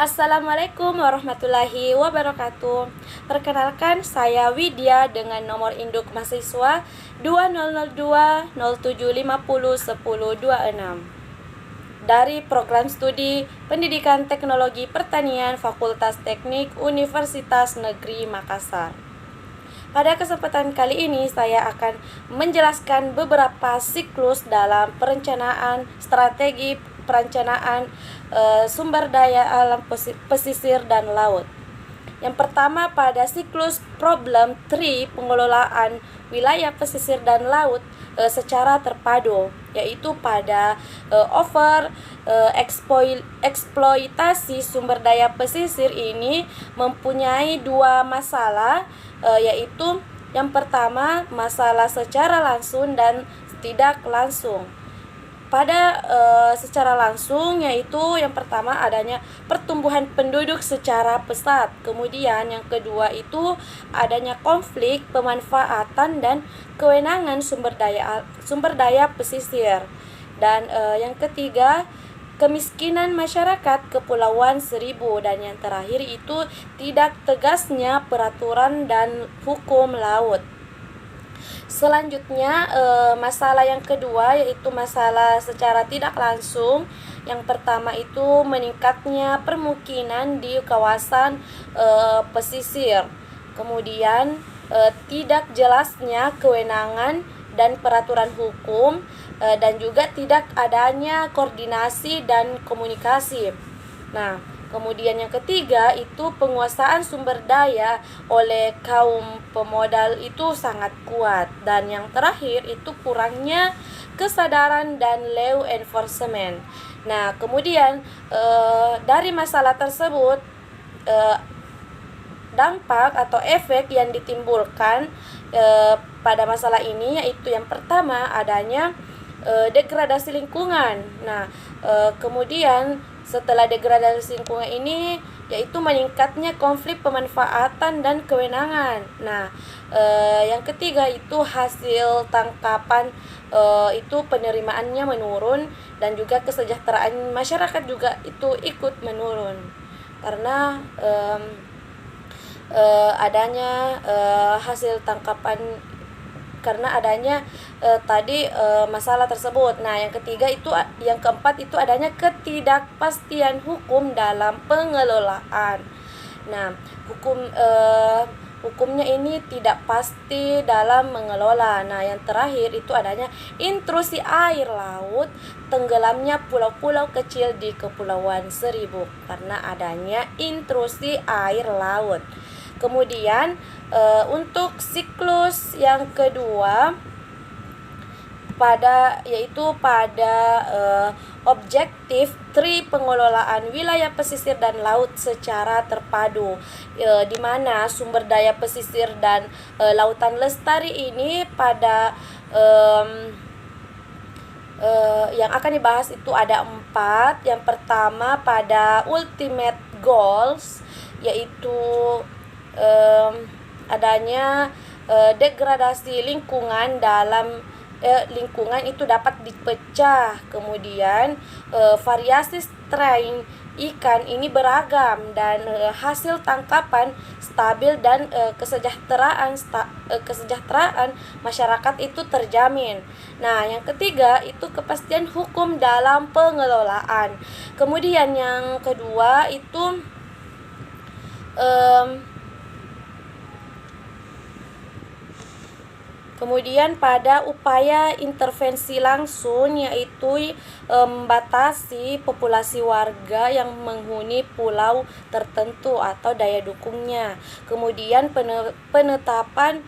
Assalamualaikum warahmatullahi wabarakatuh. Perkenalkan, saya Widya dengan nomor induk mahasiswa 200207501026 dari Program Studi Pendidikan Teknologi Pertanian Fakultas Teknik Universitas Negeri Makassar. Pada kesempatan kali ini saya akan menjelaskan beberapa siklus dalam perencanaan strategi perencanaan sumber daya alam pesisir dan laut. Yang pertama, pada siklus problem 3 pengelolaan wilayah pesisir dan laut secara terpadu, yaitu pada eksploitasi sumber daya pesisir ini mempunyai dua masalah, yaitu yang pertama masalah secara langsung dan tidak langsung. Pada secara langsung, yaitu yang pertama adanya pertumbuhan penduduk secara pesat. Kemudian yang kedua itu adanya konflik pemanfaatan dan kewenangan sumber daya pesisir. Dan yang ketiga, kemiskinan masyarakat Kepulauan Seribu. Dan yang terakhir itu tidak tegasnya peraturan dan hukum laut. Selanjutnya, masalah yang kedua yaitu masalah secara tidak langsung. Yang pertama itu meningkatnya permukiman di kawasan pesisir. Kemudian tidak jelasnya kewenangan dan peraturan hukum, dan juga tidak adanya koordinasi dan komunikasi. Nah, kemudian yang ketiga itu penguasaan sumber daya oleh kaum pemodal itu sangat kuat. Dan yang terakhir itu kurangnya kesadaran dan law enforcement. Nah, kemudian dari masalah tersebut, dampak atau efek yang ditimbulkan pada masalah ini yaitu yang pertama adanya degradasi lingkungan. Nah, kemudian setelah degradasi lingkungan ini yaitu meningkatnya konflik pemanfaatan dan kewenangan. Nah, yang ketiga itu hasil tangkapan itu penerimaannya menurun, dan juga kesejahteraan masyarakat juga itu ikut menurun karena adanya hasil tangkapan karena adanya masalah tersebut. Nah, yang ketiga itu, yang keempat itu adanya ketidakpastian hukum dalam pengelolaan. Nah, hukumnya ini tidak pasti dalam mengelola. Nah, yang terakhir itu adanya intrusi air laut, tenggelamnya pulau-pulau kecil di Kepulauan Seribu karena adanya intrusi air laut. Kemudian untuk siklus yang kedua yaitu pada objektif 3 pengelolaan wilayah pesisir dan laut secara terpadu, di mana sumber daya pesisir dan lautan lestari ini pada yang akan dibahas itu ada 4. Yang pertama pada ultimate goals yaitu adanya degradasi lingkungan dalam lingkungan itu dapat dipecah. Kemudian variasi strain ikan ini beragam, dan hasil tangkapan stabil, dan kesejahteraan masyarakat itu terjamin. Nah, yang ketiga itu kepastian hukum dalam pengelolaan. Kemudian yang kedua itu kemudian pada upaya intervensi langsung yaitu membatasi populasi warga yang menghuni pulau tertentu atau daya dukungnya. Kemudian penetapan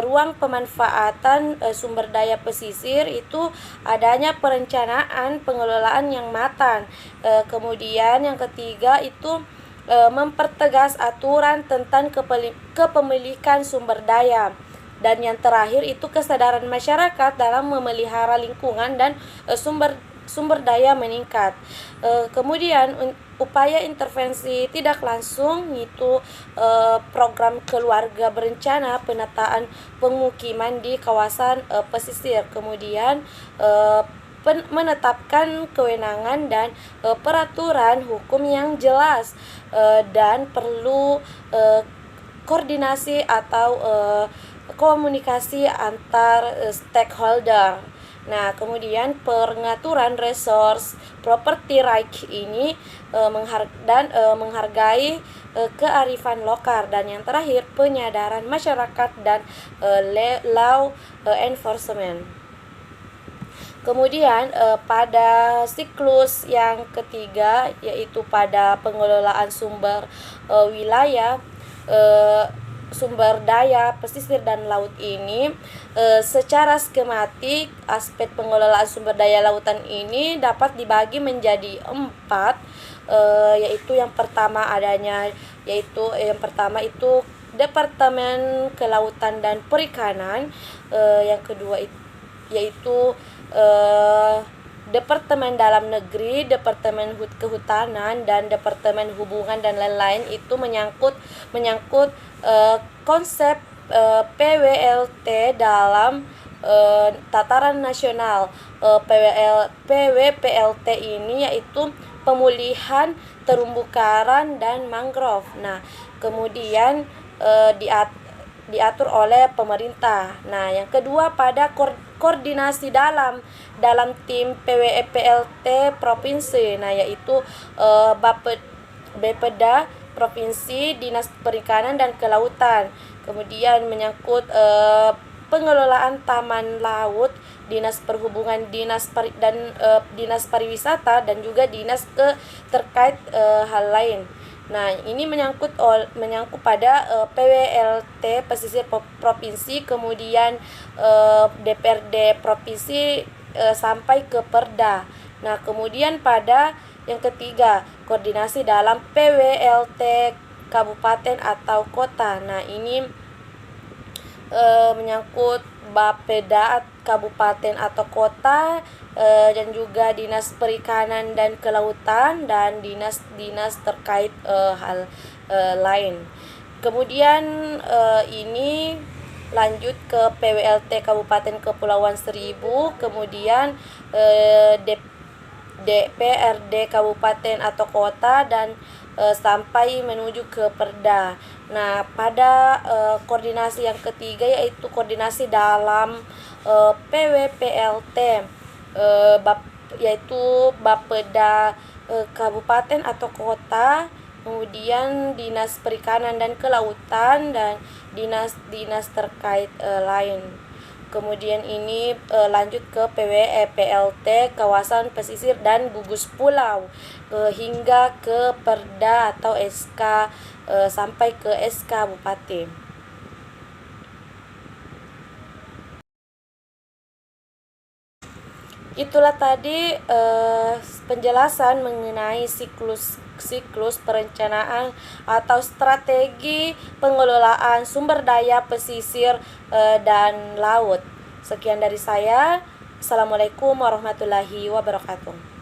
ruang pemanfaatan sumber daya pesisir itu adanya perencanaan pengelolaan yang matang. Kemudian yang ketiga itu mempertegas aturan tentang kepemilikan sumber daya. Dan yang terakhir itu kesadaran masyarakat dalam memelihara lingkungan dan sumber daya meningkat. Kemudian upaya intervensi tidak langsung itu program keluarga berencana penataan pemukiman di kawasan pesisir. Kemudian menetapkan kewenangan dan peraturan hukum yang jelas, dan perlu koordinasi atau komunikasi antar stakeholder. Nah, kemudian pengaturan resource property right ini menghargai kearifan lokal, dan yang terakhir penyadaran masyarakat dan law enforcement. Kemudian pada siklus yang ketiga, yaitu pada pengelolaan sumber wilayah, sumber daya pesisir dan laut ini, secara skematik aspek pengelolaan sumber daya lautan ini dapat dibagi menjadi 4, yaitu yang pertama itu Departemen Kelautan dan Perikanan, yang kedua yaitu Departemen Dalam Negeri, Departemen Kehutanan, dan Departemen Hubungan dan lain-lain. Itu menyangkut konsep PWLT dalam tataran nasional. PWPLT ini yaitu pemulihan terumbu karang dan mangrove. Nah, kemudian diatur oleh pemerintah. Nah, yang kedua pada koordinasi dalam tim PWPLT provinsi, nah yaitu Bapeda provinsi, Dinas Perikanan dan Kelautan. Kemudian menyangkut pengelolaan taman laut, Dinas Perhubungan, Dinas Pariwisata, dan juga dinas terkait hal lain. Nah, ini menyangkut pada PWLT pesisir provinsi, kemudian DPRD provinsi sampai ke Perda. Nah, kemudian pada yang ketiga, koordinasi dalam PWLT kabupaten atau kota. Nah, ini menyangkut Bapeda kabupaten atau kota, dan juga Dinas Perikanan dan Kelautan, dan dinas-dinas terkait hal lain. Kemudian ini lanjut ke PWLT Kabupaten Kepulauan Seribu, kemudian DPRD Kabupaten atau kota, dan sampai menuju ke Perda. Nah, pada koordinasi yang ketiga yaitu koordinasi dalam PWPLT, yaitu Bapeda Kabupaten atau kota, kemudian Dinas Perikanan dan Kelautan, dan dinas-dinas terkait lain. Kemudian ini lanjut ke PWPLT kawasan pesisir dan gugus pulau, hingga ke Perda atau SK, sampai ke SK Bupati. Itulah tadi penjelasan mengenai siklus perencanaan atau strategi pengelolaan sumber daya pesisir dan laut. Sekian dari saya. Assalamualaikum warahmatullahi wabarakatuh.